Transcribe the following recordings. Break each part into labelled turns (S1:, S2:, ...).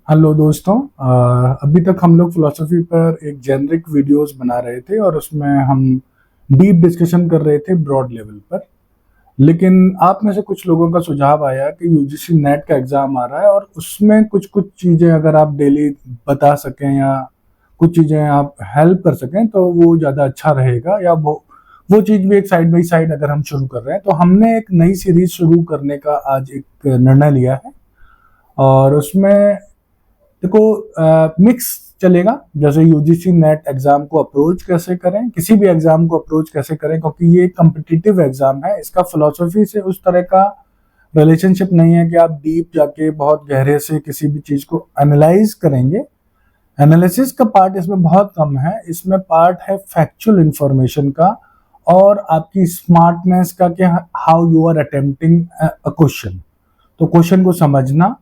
S1: Hello दोस्तों। अभी तक हम लोग फिलोसफी पर एक जेनरिक वीडियोस बना रहे थे और उसमें हम डीप डिस्कशन कर रहे थे ब्रॉड लेवल पर। लेकिन आप में से कुछ लोगों का सुझाव आया कि यूजीसी नेट का एग्ज़ाम आ रहा है और उसमें कुछ कुछ चीज़ें अगर आप डेली बता सकें या कुछ चीज़ें आप हेल्प कर सकें तो वो ज़्यादा अच्छा रहेगा। या वो चीज़ भी एक साइड बाई साइड अगर हम शुरू कर रहे हैं तो हमने एक नई सीरीज शुरू करने का आज एक निर्णय लिया है। और उसमें देखो मिक्स चलेगा। जैसे यूजीसी नेट एग्जाम को अप्रोच कैसे करें, किसी भी एग्जाम को अप्रोच कैसे करें, क्योंकि ये कम्पिटिटिव एग्जाम है। इसका फिलोसफी से उस तरह का रिलेशनशिप नहीं है कि आप डीप जाके बहुत गहरे से किसी भी चीज को एनालाइज करेंगे। एनालिसिस का पार्ट इसमें बहुत कम है। इसमें पार्ट है फैक्चुअल इंफॉर्मेशन का और आपकी स्मार्टनेस का कि how you are attempting a question. तो क्वेश्चन को समझना,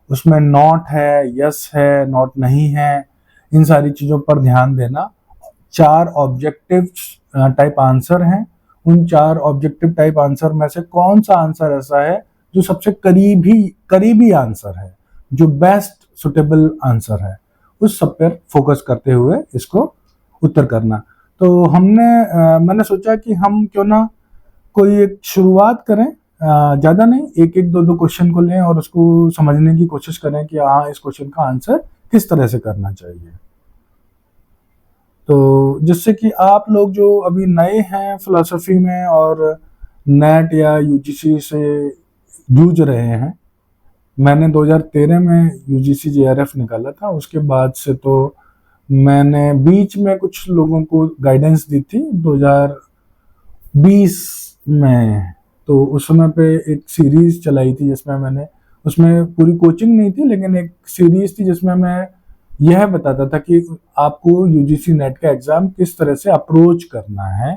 S1: उसमें नॉट है, यस है, नॉट नहीं है, इन सारी चीज़ों पर ध्यान देना। 4 ऑब्जेक्टिव टाइप आंसर हैं। उन 4 ऑब्जेक्टिव टाइप आंसर में से कौन सा आंसर ऐसा है जो सबसे करीबी आंसर है, जो बेस्ट सुटेबल आंसर है, उस सब पर फोकस करते हुए इसको उत्तर करना। तो मैंने सोचा कि हम क्यों ना कोई एक शुरुआत करें। ज़्यादा नहीं, एक एक दो दो क्वेश्चन को लें और उसको समझने की कोशिश करें कि हाँ, इस क्वेश्चन का आंसर किस तरह से करना चाहिए। तो जिससे कि आप लोग जो अभी नए हैं फिलोसफी में और नेट या यूजीसी से जूझ रहे हैं, मैंने 2013 में यूजीसी जेआरएफ निकाला था। उसके बाद से तो मैंने बीच में कुछ लोगों को गाइडेंस दी थी 2020 में। तो उस समय पे एक सीरीज चलाई थी जिसमें मैंने, उसमें पूरी कोचिंग नहीं थी लेकिन एक सीरीज थी जिसमें मैं यह बताता था कि आपको यूजीसी नेट का एग्जाम किस तरह से अप्रोच करना है।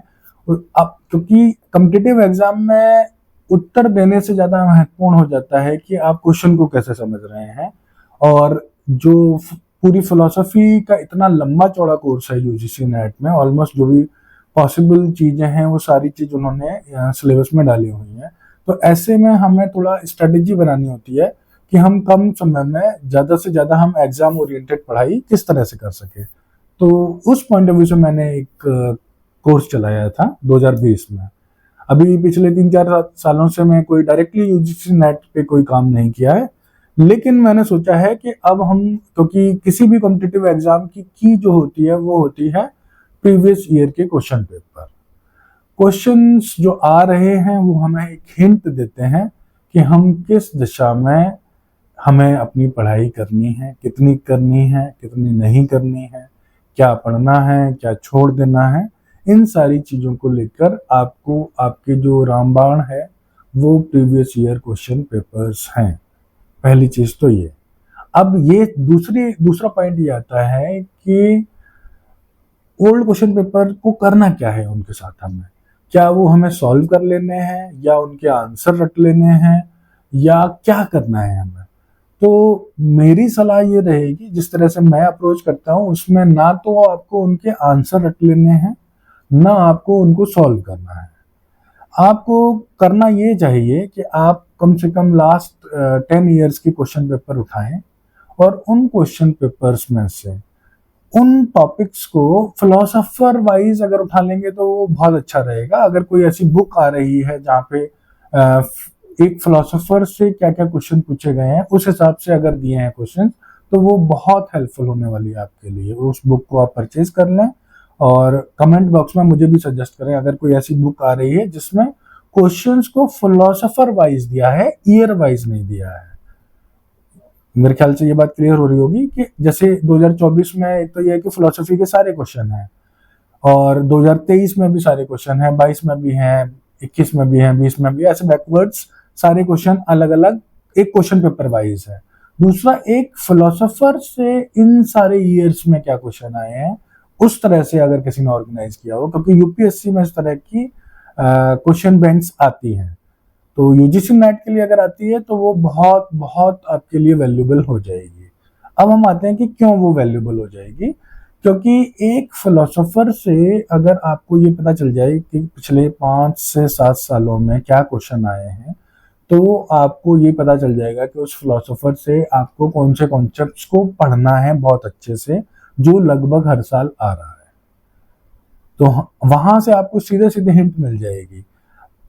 S1: अब क्योंकि कम्पिटिटिव एग्जाम में उत्तर देने से ज़्यादा महत्वपूर्ण हो जाता है कि आप क्वेश्चन को कैसे समझ रहे हैं। और जो पूरी फिलोसफी का इतना लंबा चौड़ा कोर्स है यूजीसी नेट में, ऑलमोस्ट जो भी पॉसिबल चीज़ें हैं वो सारी चीज़ उन्होंने सिलेबस में डाली हुई हैं। तो ऐसे में हमें थोड़ा स्ट्रेटेजी बनानी होती है कि हम कम समय में ज़्यादा से ज़्यादा हम एग्जाम ओरिएंटेड पढ़ाई किस तरह से कर सके। तो उस पॉइंट ऑफ व्यू से मैंने एक कोर्स चलाया था 2020 में। अभी पिछले 3-4 सालों से मैं कोई डायरेक्टली यूजीसी नेट पे कोई काम नहीं किया है, लेकिन मैंने सोचा है कि अब हम, क्योंकि किसी भी कॉम्पिटिटिव एग्जाम की जो होती है वो होती है प्रीवियस ईयर के क्वेश्चन पेपर। क्वेश्चंस जो आ रहे हैं वो हमें एक हिंट देते हैं कि हम किस दिशा में हमें अपनी पढ़ाई करनी है, कितनी करनी है, कितनी नहीं करनी है, क्या पढ़ना है, क्या छोड़ देना है। इन सारी चीज़ों को लेकर आपको आपके जो रामबाण है वो प्रीवियस ईयर क्वेश्चन पेपर्स हैं। पहली चीज़ तो ये। अब ये दूसरा पॉइंट ये आता है कि ओल्ड क्वेश्चन पेपर को करना क्या है उनके साथ हमें। क्या वो हमें सॉल्व कर लेने हैं या उनके आंसर रट लेने हैं या क्या करना है हमें। तो मेरी सलाह ये रहेगी, जिस तरह से मैं अप्रोच करता हूँ उसमें ना तो आपको उनके आंसर रट लेने हैं, ना आपको उनको सॉल्व करना है। आपको करना ये चाहिए कि आप कम से कम लास्ट 10 ईयर्स के क्वेश्चन पेपर उठाएं और उन क्वेश्चन पेपर्स में से उन टॉपिक्स को फिलोसोफर वाइज अगर उठा लेंगे तो वो बहुत अच्छा रहेगा। अगर कोई ऐसी बुक आ रही है जहाँ पे एक फिलोसोफर से क्या क्या क्वेश्चन पूछे गए हैं उस हिसाब से अगर दिए हैं क्वेश्चन, तो वो बहुत हेल्पफुल होने वाली है आपके लिए। उस बुक को आप परचेज कर लें और कमेंट बॉक्स में मुझे भी सजेस्ट करें अगर कोई ऐसी बुक आ रही है जिसमें क्वेश्चंस को फिलोसोफर वाइज दिया है, ईयर वाइज नहीं दिया है। मेरे ख्याल से ये बात क्लियर हो रही होगी कि जैसे 2024 में एक तो ये है कि फिलोसफी के सारे क्वेश्चन हैं और 2023 में भी सारे क्वेश्चन हैं, 22 में भी हैं, 21 में भी हैं, 20 में भी, ऐसे बैकवर्ड्स सारे क्वेश्चन अलग अलग एक क्वेश्चन पेपर वाइज है। दूसरा, एक फिलोसोफर से इन सारे ईयर्स में क्या क्वेश्चन आए हैं उस तरह से अगर किसी ने ऑर्गेनाइज किया हो, क्योंकि यूपीएससी में इस तरह की क्वेश्चन बैंक्स आती हैं। तो यूजीसी नेट के लिए अगर आती है तो वो बहुत बहुत आपके लिए वैल्यूएबल हो जाएगी। अब हम आते हैं कि क्यों वो वैल्यूएबल हो जाएगी। क्योंकि एक फिलोसोफर से अगर आपको ये पता चल जाए कि पिछले 5 से 7 सालों में क्या क्वेश्चन आए हैं, तो आपको ये पता चल जाएगा कि उस फिलोसोफर से आपको कौन से कॉन्सेप्ट्स को पढ़ना है बहुत अच्छे से, जो लगभग हर साल आ रहा है। तो वहां से आपको सीधे सीधे हिंट मिल जाएगी।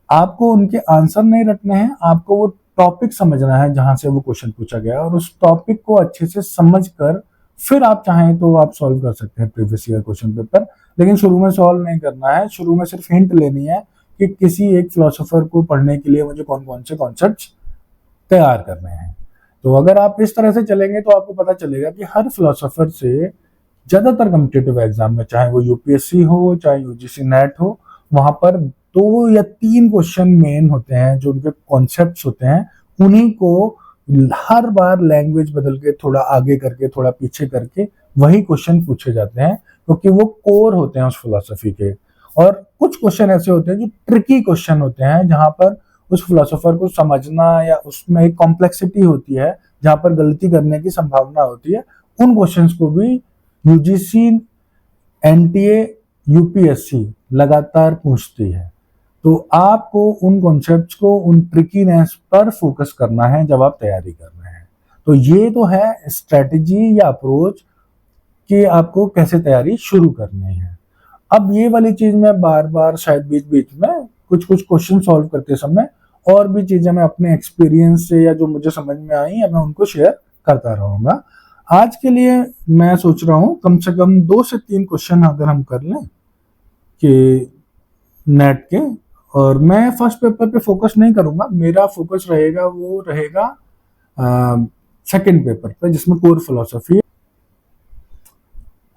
S1: आपको उनके आंसर नहीं रटने हैं, आपको वो टॉपिक समझना है जहां से वो क्वेश्चन पूछा गया, और उस टॉपिक को अच्छे से समझ कर फिर आप चाहें तो आप सॉल्व कर सकते हैं प्रीवियस ईयर क्वेश्चन पेपर। लेकिन शुरू में सॉल्व नहीं करना है, शुरू में सिर्फ हिंट लेनी है कि किसी एक फिलोसोफर को पढ़ने के लिए मुझे कौन कौन से कॉन्सेप्ट तैयार करने हैं। तो अगर आप इस तरह से चलेंगे तो आपको पता चलेगा कि हर फिलोसोफर से ज्यादातर कॉम्पिटिटिव एग्जाम में, चाहे वो यूपीएससी हो चाहे यूजीसी नेट हो, वहां पर 2 या 3 क्वेश्चन मेन होते हैं जो उनके कॉन्सेप्ट्स होते हैं। उन्हीं को हर बार लैंग्वेज बदल के, थोड़ा आगे करके थोड़ा पीछे करके वही क्वेश्चन पूछे जाते हैं, क्योंकि वो कोर होते हैं उस फिलोसफी के। और कुछ क्वेश्चन ऐसे होते हैं जो ट्रिकी क्वेश्चन होते हैं, जहां पर उस फिलोसोफर को समझना या उसमें एक कॉम्प्लेक्सिटी होती है, जहां पर गलती करने की संभावना होती है। उन क्वेश्चंस को भी यूजीसी, एनटीए, यूपीएससी लगातार पूछती है। तो आपको उन कॉन्सेप्ट्स को, उन ट्रिकीनेस पर फोकस करना है जब आप तैयारी कर रहे हैं। तो ये तो है स्ट्रेटेजी या अप्रोच कि आपको कैसे तैयारी शुरू करनी है। अब ये वाली चीज मैं बार बार शायद बीच बीच में कुछ कुछ क्वेश्चन सॉल्व करते समय और भी चीजें मैं अपने एक्सपीरियंस से या जो मुझे समझ में आई है मैं उनको शेयर करता रहूंगा। आज के लिए मैं सोच रहा हूँ कम से कम 2 से 3 क्वेश्चन अगर हम कर लें कि नेट के, और मैं फर्स्ट पेपर पे फोकस नहीं करूंगा, मेरा फोकस रहेगा वो रहेगा सेकंड पेपर पे जिसमें कोर फिलोसफी।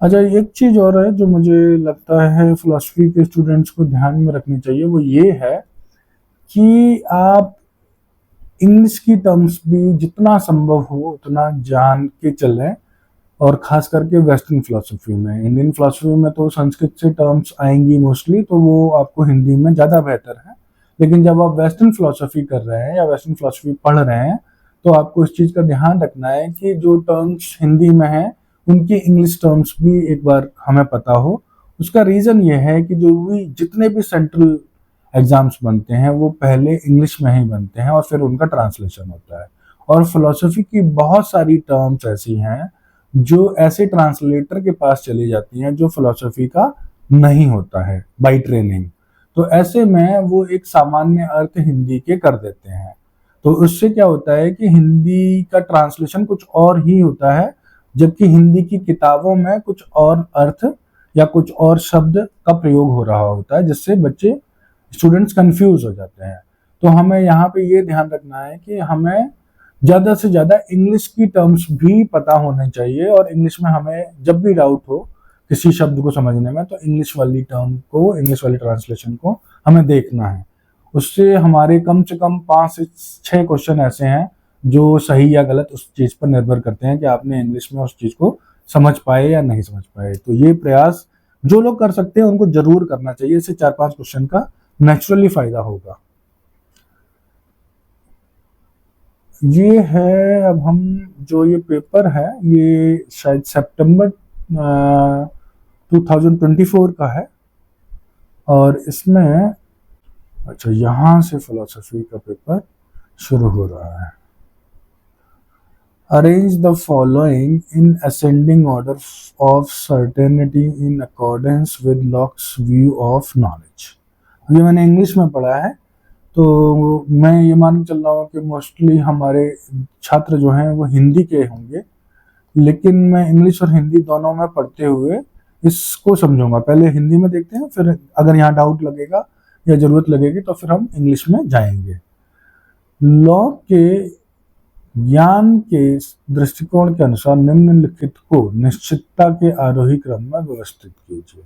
S1: अच्छा, एक चीज और है जो मुझे लगता है फिलोसफी के स्टूडेंट्स को ध्यान में रखनी चाहिए, वो ये है कि आप इंग्लिश की टर्म्स भी जितना संभव हो उतना जान के चलें, और खास करके वेस्टर्न फिलोसफी में। इंडियन फिलोसफी में तो संस्कृत से टर्म्स आएंगी मोस्टली, तो वो आपको हिंदी में ज़्यादा बेहतर है। लेकिन जब आप वेस्टर्न फिलोसफी कर रहे हैं या वेस्टर्न फिलोसफी पढ़ रहे हैं, तो आपको इस चीज़ का ध्यान रखना है कि जो टर्म्स हिंदी में हैं उनकी इंग्लिश टर्म्स भी एक बार हमें पता हो। उसका रीज़न ये है कि जो भी जितने भी सेंट्रल एग्जाम्स बनते हैं वो पहले इंग्लिश में ही बनते हैं और फिर उनका ट्रांसलेशन होता है। और फिलोसफी की बहुत सारी टर्म्स ऐसी हैं जो ऐसे ट्रांसलेटर के पास चली जाती हैं जो फिलोसफी का नहीं होता है बाय ट्रेनिंग। तो ऐसे में वो एक सामान्य अर्थ हिंदी के कर देते हैं। तो उससे क्या होता है कि हिंदी का ट्रांसलेशन कुछ और ही होता है, जबकि हिंदी की किताबों में कुछ और अर्थ या कुछ और शब्द का प्रयोग हो रहा होता है, जिससे बच्चे स्टूडेंट्स कंफ्यूज हो जाते हैं। तो हमें यहाँ पे ये ध्यान रखना है कि हमें ज़्यादा से ज़्यादा इंग्लिश की टर्म्स भी पता होने चाहिए, और इंग्लिश में हमें जब भी डाउट हो किसी शब्द को समझने में, तो इंग्लिश वाली टर्म को, इंग्लिश वाली ट्रांसलेशन को हमें देखना है। उससे हमारे कम से कम 5 से 6 क्वेश्चन ऐसे हैं जो सही या गलत उस चीज़ पर निर्भर करते हैं कि आपने इंग्लिश में उस चीज़ को समझ पाए या नहीं समझ पाए। तो ये प्रयास जो लोग कर सकते हैं उनको जरूर करना चाहिए, इससे 4-5 क्वेश्चन का नेचुरली फायदा होगा। ये है, अब हम जो ये पेपर है ये शायद सितंबर 2024 का है, और इसमें अच्छा यहाँ से फिलोसफी का पेपर शुरू हो रहा है। Arrange the following in ascending order of certainty in accordance with locks view of knowledge. ये मैंने इंग्लिश में पढ़ा है, तो मैं ये मान के चल रहा हूँ कि मोस्टली हमारे छात्र जो हैं वो हिंदी के होंगे, लेकिन मैं इंग्लिश और हिंदी दोनों में पढ़ते हुए इसको समझूंगा। पहले हिंदी में देखते हैं, फिर अगर यहाँ डाउट लगेगा या ज़रूरत लगेगी तो फिर हम इंग्लिश में जाएंगे। लॉ के ज्ञान के दृष्टिकोण के अनुसार निम्नलिखित को निश्चितता के आरोही क्रम में व्यवस्थित कीजिए।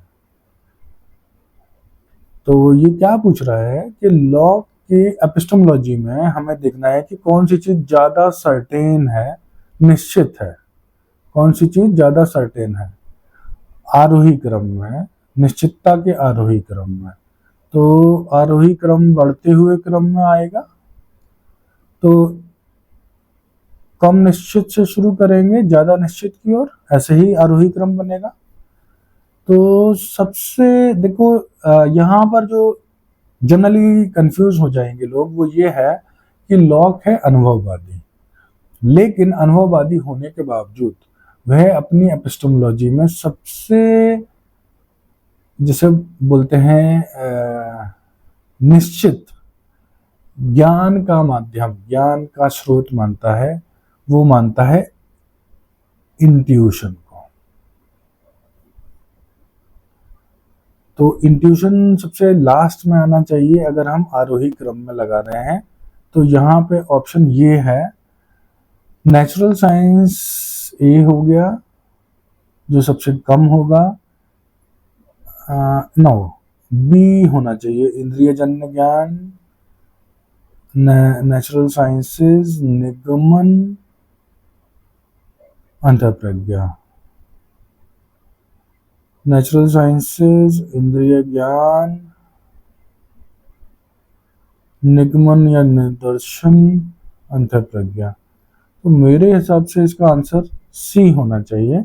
S1: तो ये क्या पूछ रहा है कि लॉ के एपिस्टेमोलॉजी में हमें देखना है कि कौन सी चीज ज्यादा सर्टेन है, निश्चित है, कौन सी चीज ज्यादा सर्टेन है आरोही क्रम में, निश्चितता के आरोही क्रम में। तो आरोही क्रम बढ़ते हुए क्रम में आएगा, तो कम निश्चित से शुरू करेंगे ज्यादा निश्चित की ओर, ऐसे ही आरोही क्रम बनेगा। तो सबसे देखो यहाँ पर जो जनरली कंफ्यूज हो जाएंगे लोग वो ये है कि लॉक है अनुभववादी, लेकिन अनुभववादी होने के बावजूद वह अपनी एपिस्टेमोलॉजी में सबसे, जिसे बोलते हैं निश्चित ज्ञान का माध्यम, ज्ञान का स्रोत मानता है, वो मानता है इंट्यूशन को। तो इंट्यूशन सबसे लास्ट में आना चाहिए अगर हम आरोही क्रम में लगा रहे हैं। तो यहाँ पे ऑप्शन ये है, नेचुरल साइंस ए हो गया जो सबसे कम होगा, नो बी होना चाहिए, इंद्रिय जन्य ज्ञान, natural sciences, निगमन, Antahpragya. Natural sciences, इंद्रिय ज्ञान, निगमन या निदर्शन, अंतःप्रज्ञा। तो मेरे हिसाब से इसका आंसर सी होना चाहिए।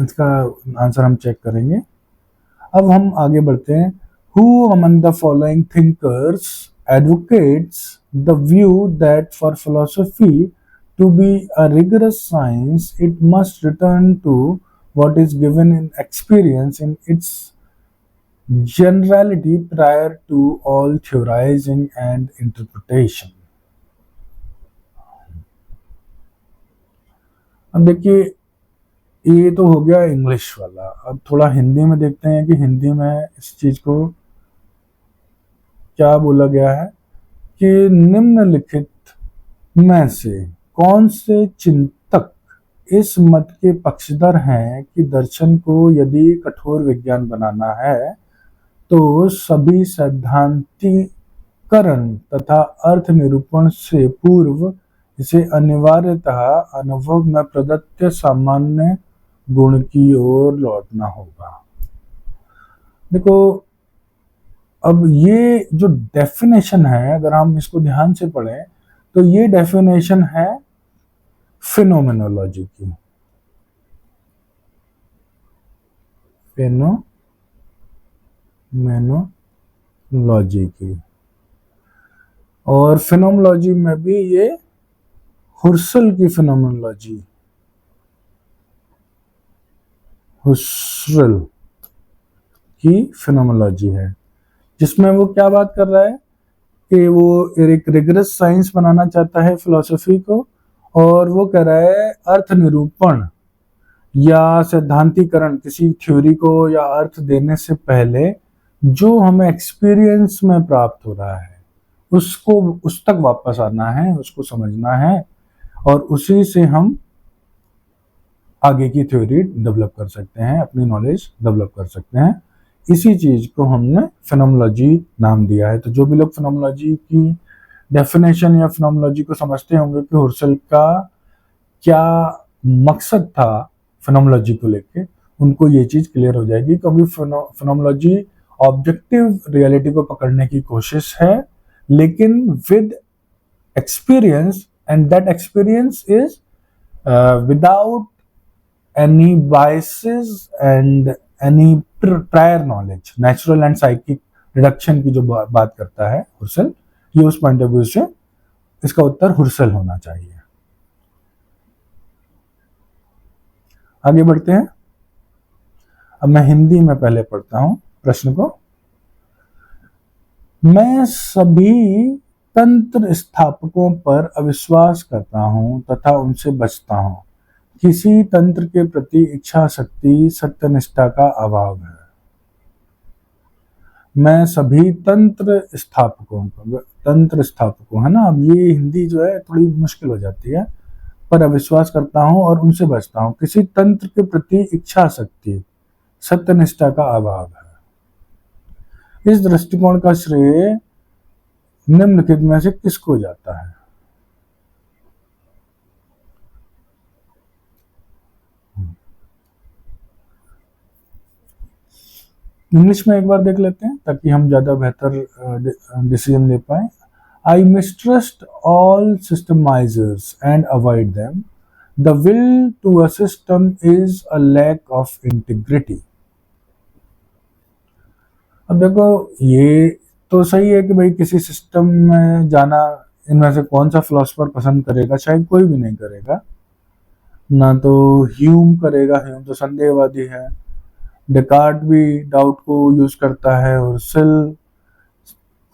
S1: इसका आंसर हम चेक करेंगे। अब हम आगे बढ़ते हैं। Who among the following thinkers advocates the view that for philosophy to be a rigorous science, it must return to what is given in experience in its generality prior to all theorizing and interpretation? अब देखिए, ये तो हो गया English वाला। अब थोड़ा हिंदी में देखते हैं कि हिंदी में इस चीज को क्या बोला गया है कि निम्नलिखित में से कौन से चिंतक इस मत के पक्षधर हैं कि दर्शन को यदि कठोर विज्ञान बनाना है तो सभी सैद्धांतिकरण तथा अर्थ निरूपण से पूर्व इसे अनिवार्यतः अनुभव में प्रदत्त सामान्य गुण की ओर लौटना होगा। देखो, अब ये जो डेफिनेशन है, अगर हम इसको ध्यान से पढ़ें तो ये डेफिनेशन है फिनोमेनोलॉजी की। फिनोमेनोलॉजी की, और फिनोमेनोलॉजी में भी ये हुर्सल की फिनोमेनोलॉजी, हुर्सल की फिनोमेनोलॉजी है, जिसमें वो क्या बात कर रहा है कि वो एक रिगरस साइंस बनाना चाहता है फिलॉसफी को, और वो कह रहा है अर्थ निरूपण या सैद्धांतिकरण, किसी थ्योरी को या अर्थ देने से पहले जो हमें एक्सपीरियंस में प्राप्त हो रहा है उसको, उस तक वापस आना है, उसको समझना है, और उसी से हम आगे की थ्योरी डेवलप कर सकते हैं, अपनी नॉलेज डेवलप कर सकते हैं। इसी चीज को हमने फिनोमेनोलॉजी नाम दिया है। तो जो भी लोग फिनोमेनोलॉजी की डेफिनेशन या फिनोमेनोलॉजी को समझते होंगे कि हुर्सल का क्या मकसद था फिनोमेनोलॉजी को लेके, उनको ये चीज क्लियर हो जाएगी। क्योंकि फिनोमेनोलॉजी ऑब्जेक्टिव रियलिटी को पकड़ने की कोशिश है, लेकिन with experience, and that experience is without any biases and any prior knowledge, natural and psychic reduction की जो बात करता है हुर्सल, ये उस पॉइंट ऑफ व्यू से इसका उत्तर हुर्सल होना चाहिए। आगे बढ़ते हैं। अब मैं हिंदी में पहले पढ़ता हूं प्रश्न को। मैं सभी तंत्र स्थापकों पर अविश्वास करता हूं तथा उनसे बचता हूं। किसी तंत्र के प्रति इच्छा शक्ति सत्यनिष्ठा का अभाव है। मैं सभी तंत्र स्थापकों है ना, अब ये हिंदी जो है थोड़ी मुश्किल हो जाती है, पर अविश्वास करता हूं और उनसे बचता हूं। किसी तंत्र के प्रति इच्छा शक्ति सत्यनिष्ठा का अभाव है। इस दृष्टिकोण का श्रेय निम्नलिखित में से किसको जाता है? इंग्लिश में एक बार देख लेते हैं ताकि हम ज्यादा बेहतर डिसीजन ले पाए। I mistrust all systemizers and avoid them. The will to a system is a lack of integrity. अब देखो, ये तो सही है कि भाई किसी सिस्टम में जाना इनमें से कौन सा फिलोसफर पसंद करेगा, शायद कोई भी नहीं करेगा। ना तो ह्यूम करेगा, ह्यूम तो संदेहवादी है। डेकार्ट भी डाउट को यूज करता है, और सेल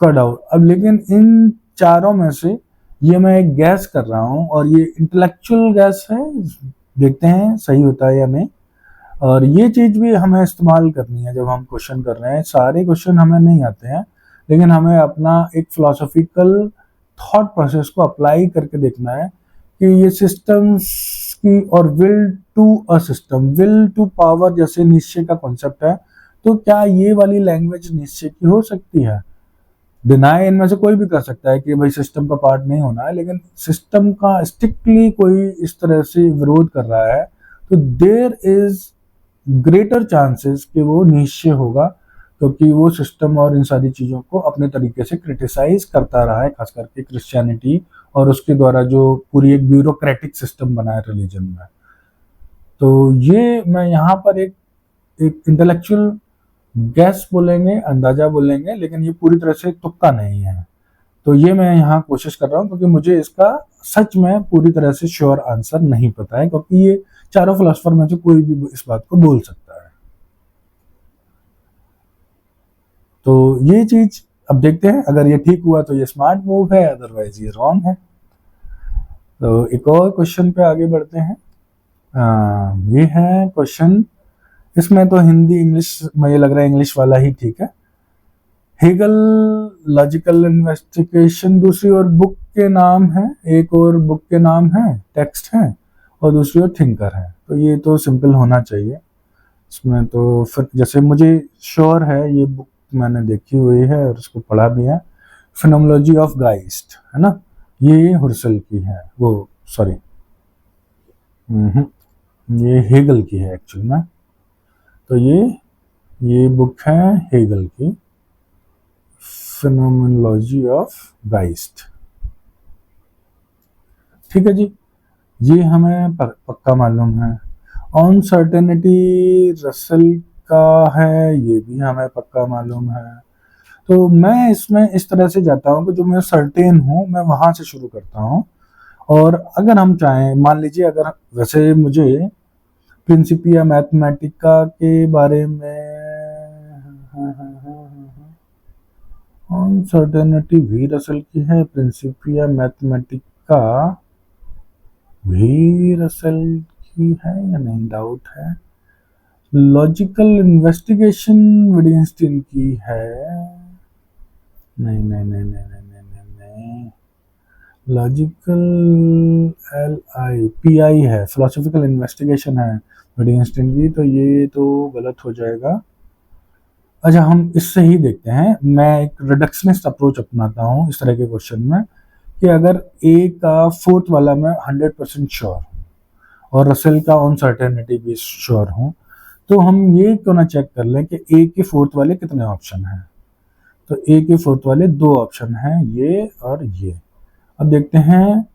S1: का डाउट। अब लेकिन इन चारों में से ये मैं एक गैस कर रहा हूँ, और ये इंटेलेक्चुअल गैस है, देखते हैं सही होता है या नहीं। और ये चीज भी हमें इस्तेमाल करनी है जब हम क्वेश्चन कर रहे हैं। सारे क्वेश्चन हमें नहीं आते हैं, लेकिन हमें अपना एक फिलोसॉफिकल थॉट प्रोसेस को अप्लाई करके देखना है कि ये सिस्टम्स की, और will to a system, will to power जैसे निश्चय का कॉन्सेप्ट है, तो क्या ये वाली लैंग्वेज निश्चय की हो सकती है? डिनाई इनमें से कोई भी कर सकता है कि भाई सिस्टम का पार्ट नहीं होना है, लेकिन सिस्टम का स्ट्रिक्टली कोई इस तरह से विरोध कर रहा है, तो देयर इज ग्रेटर चांसेस कि वो निश्चय होगा, क्योंकि वो सिस्टम और इन सारी चीज़ों को अपने तरीके से क्रिटिसाइज करता रहा है, खास करके क्रिश्चियनिटी और उसके द्वारा जो पूरी एक ब्यूरोक्रेटिक सिस्टम बना है रिलीजन में। तो ये मैं यहाँ पर एक इंटेलेक्चुअल गैस बोलेंगे, अंदाजा बोलेंगे, लेकिन ये पूरी तरह से तुक्का नहीं है। तो ये मैं यहाँ कोशिश कर रहा हूँ, क्योंकि मुझे इसका सच में पूरी तरह से श्योर आंसर नहीं पता है, क्योंकि ये चारों फिलोसफर में से कोई भी इस बात को बोल सकता है। तो ये चीज अब देखते हैं, अगर ये ठीक हुआ तो ये स्मार्ट मूव है, अदरवाइज ये रॉन्ग है। तो एक और क्वेश्चन पे आगे बढ़ते हैं। ये है क्वेश्चन, इसमें तो हिंदी इंग्लिश, मुझे लग रहा है इंग्लिश वाला ही ठीक है। हेगल लॉजिकल इन्वेस्टिगेशन दूसरी और बुक के नाम है, एक और बुक के नाम है, टेक्स्ट है, और दूसरी ओर थिंकर है। तो ये तो सिंपल होना चाहिए इसमें। तो फिर जैसे मुझे श्योर है, ये बुक मैंने देखी हुई है और उसको पढ़ा भी है, फिनोमेनोलॉजी ऑफ गाइस्ट, है ना, ये हुर्सल की है, वो सॉरी ये हेगल की है एक्चुअली में। तो ये बुक है हेगल की, फिनोमेनोलॉजी ऑफ गाइस्ट। ठीक है जी, ये हमें पक्का मालूम है। अनसर्टेनिटी रसल का है, ये भी हमें पक्का मालूम है। तो मैं इसमें इस तरह से जाता हूँ कि जो मैं सर्टेन हूँ मैं वहां से शुरू करता हूँ। और अगर हम चाहें, मान लीजिए, अगर वैसे मुझे प्रिंसिपिया मैथमेटिका के बारे में अनसर्टेनिटी भी रसल की है, प्रिंसिपिया मैथमेटिका भी रसल की है या नहीं, डाउट है। लॉजिकल इन्वेस्टिगेशन विडगेनस्टाइन की है, नहीं नहीं नहीं नहीं नहीं नहीं नहीं, नहीं। लॉजिकल LIPI है, फिलोसॉफिकल इन्वेस्टिगेशन है विडगेनस्टाइन की, तो ये तो गलत हो जाएगा। अच्छा, हम इससे ही देखते हैं। मैं एक रिडक्शनिस्ट अप्रोच अपनाता हूँ इस तरह के क्वेश्चन में, कि अगर ए का फोर्थ वाला मैं 100% श्योर हूँ और रसेल का अनसर्टेनिटी भी श्योर हूँ, तो हम ये क्यों ना चेक कर लें कि ए के फोर्थ वाले कितने ऑप्शन हैं। तो ए के फोर्थ वाले 2 ऑप्शन हैं, ये और ये। अब देखते हैं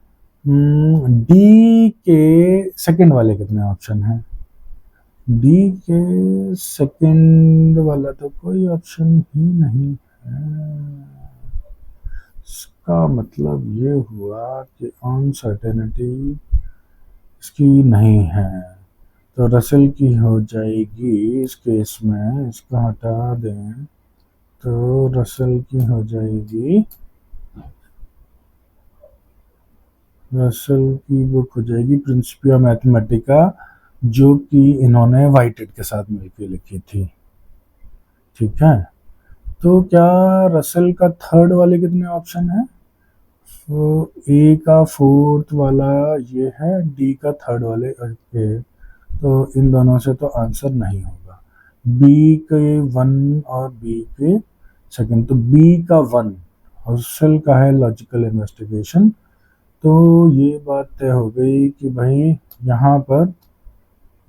S1: डी के सेकंड वाले कितने ऑप्शन हैं। डी के सेकंड वाला तो कोई ऑप्शन ही नहीं है। इसका मतलब ये हुआ कि अनसर्टेनिटी इसकी नहीं है, तो रसेल की हो जाएगी इस केस में। इसको हटा दें तो रसेल की हो जाएगी, रसेल की बुक हो जाएगी प्रिंसिपिया मैथमेटिका, जो कि इन्होंने वाइटेड के साथ मिलकर लिखी थी। ठीक है, तो क्या रसेल का थर्ड वाले कितने ऑप्शन है? तो ए का फोर्थ वाला ये है, डी का थर्ड वाले, ओके, तो इन दोनों से तो आंसर नहीं होगा। बी के 1 और बी के सेकंड, तो बी का 1 रसेल का है लॉजिकल इन्वेस्टिगेशन। तो ये बात तय हो गई कि भाई यहाँ पर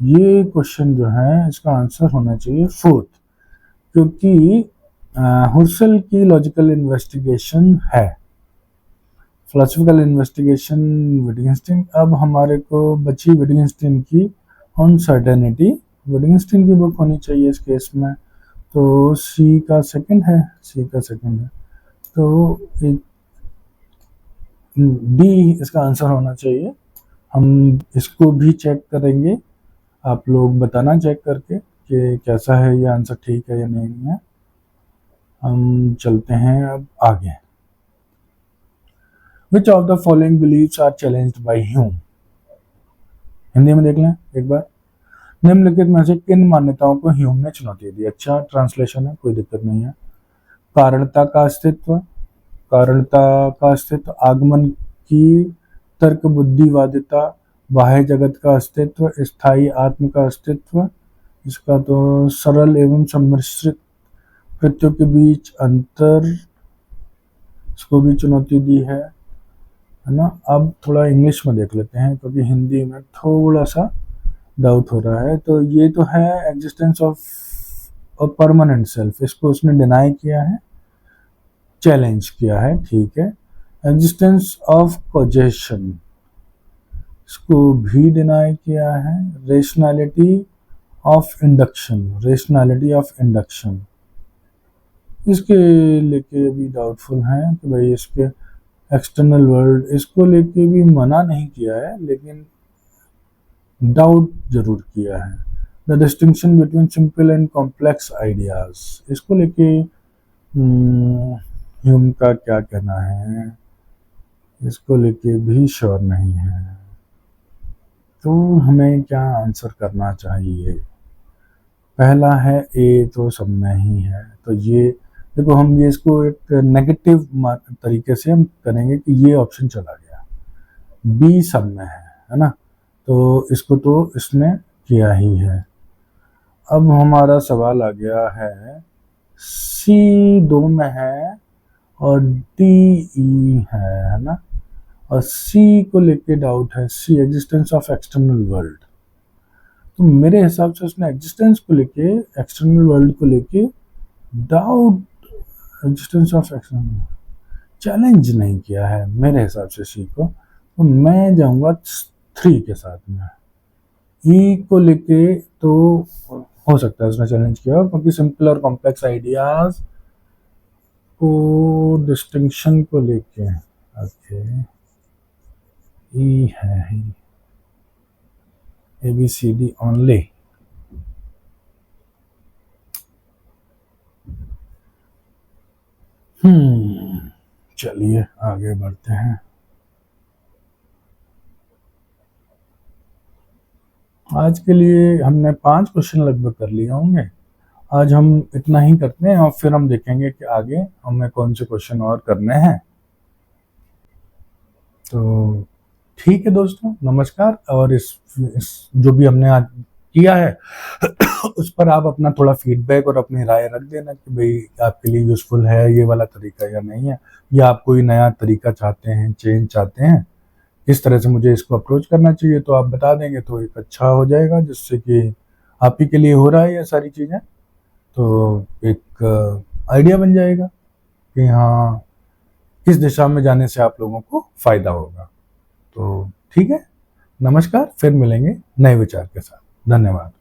S1: ये क्वेश्चन जो है इसका आंसर होना चाहिए फोर्थ, क्योंकि हुर्सल की लॉजिकल इन्वेस्टिगेशन है, फिलोसॉफिकल इन्वेस्टिगेशन विडगेनस्टाइन। अब हमारे को बची विडगेनस्टाइन की अनसर्टेनिटी, विडगेनस्टाइन की बुक होनी चाहिए इस केस में। तो सी का सेकंड है, सी का सेकंड है। तो एक डी इसका आंसर होना चाहिए। हम इसको भी चेक करेंगे, आप लोग बताना चेक करके कि कैसा है ये आंसर, ठीक है या नहीं है। हम चलते हैं अब आगे। Which of the following believes are challenged by Hume. Hindi में देख लें एक बार। निम्नलिखित में से किन मान्यताओं को ह्यूम ने चुनौती दी। अच्छा ट्रांसलेशन है, कोई दिक्कत नहीं है। कारणता का अस्तित्व, कारणता का अस्तित्व, आगमन की तर्क बुद्धिवादिता, बाह्य जगत का अस्तित्व, स्थायी आत्म का अस्तित्व, इसका तो सरल एवं सम्मिश्रित कृत्यों के बीच अंतर, इसको भी चुनौती दी है ना। अब थोड़ा इंग्लिश में देख लेते हैं क्योंकि हिंदी में थोड़ा सा डाउट हो रहा है। तो ये तो है existence of a permanent self, इसको उसने डिनाई किया है, चैलेंज किया है, ठीक है। एग्जिस्टेंस ऑफ कॉजेशन, इसको भी डिनाई किया है। Rationality of induction, rationality of induction, इसके लेके भी डाउटफुल है कि भाई इसके एक्सटर्नल वर्ल्ड, इसको लेके भी मना नहीं किया है लेकिन डाउट जरूर किया है। The distinction between simple and complex ideas, इसको लेके ह्यूम का क्या कहना है, इसको लेके भी श्योर नहीं है। तो हमें क्या आंसर करना चाहिए। पहला है ए, तो सब में ही है। तो ये देखो, हम ये इसको एक नेगेटिव तरीके से हम करेंगे कि ये ऑप्शन चला गया, बी सब में है ना। तो इसको तो इसने किया ही है। अब हमारा सवाल आ गया है, सी दो में है और डी ई है ना। और सी को लेके डाउट है, सी एग्जिस्टेंस ऑफ एक्सटर्नल वर्ल्ड। तो मेरे हिसाब से उसने एग्जिस्टेंस को लेके, एक्सटर्नल वर्ल्ड को लेके doubt, existence of external challenge नहीं किया है मेरे हिसाब से सी को। तो मैं जाऊंगा 3 के साथ में। ई को लेके तो हो सकता है उसने चैलेंज किया क्योंकि सिंपल और कॉम्प्लेक्स आइडियाज को डिस्टिंक्शन को लेके, ओके ई है ही, ABCD ओनली। चलिए आगे बढ़ते हैं। आज के लिए हमने 5 क्वेश्चन लगभग कर लिए होंगे। आज हम इतना ही करते हैं और फिर हम देखेंगे कि आगे हमें कौन से क्वेश्चन और करने हैं। तो ठीक है दोस्तों, नमस्कार। और इस जो भी हमने आज किया है उस पर आप अपना थोड़ा फीडबैक और अपनी राय रख देना कि भाई आपके लिए यूजफुल है ये वाला तरीका या नहीं है, या आप कोई नया तरीका चाहते हैं, चेंज चाहते हैं, इस तरह से मुझे इसको अप्रोच करना चाहिए तो आप बता देंगे तो एक अच्छा हो जाएगा, जिससे कि आप ही के लिए हो रहा है ये सारी चीज़ें, तो एक आइडिया बन जाएगा कि हाँ किस दिशा में जाने से आप लोगों को फायदा होगा। तो ठीक है, नमस्कार, फिर मिलेंगे नए विचार के साथ। धन्यवाद।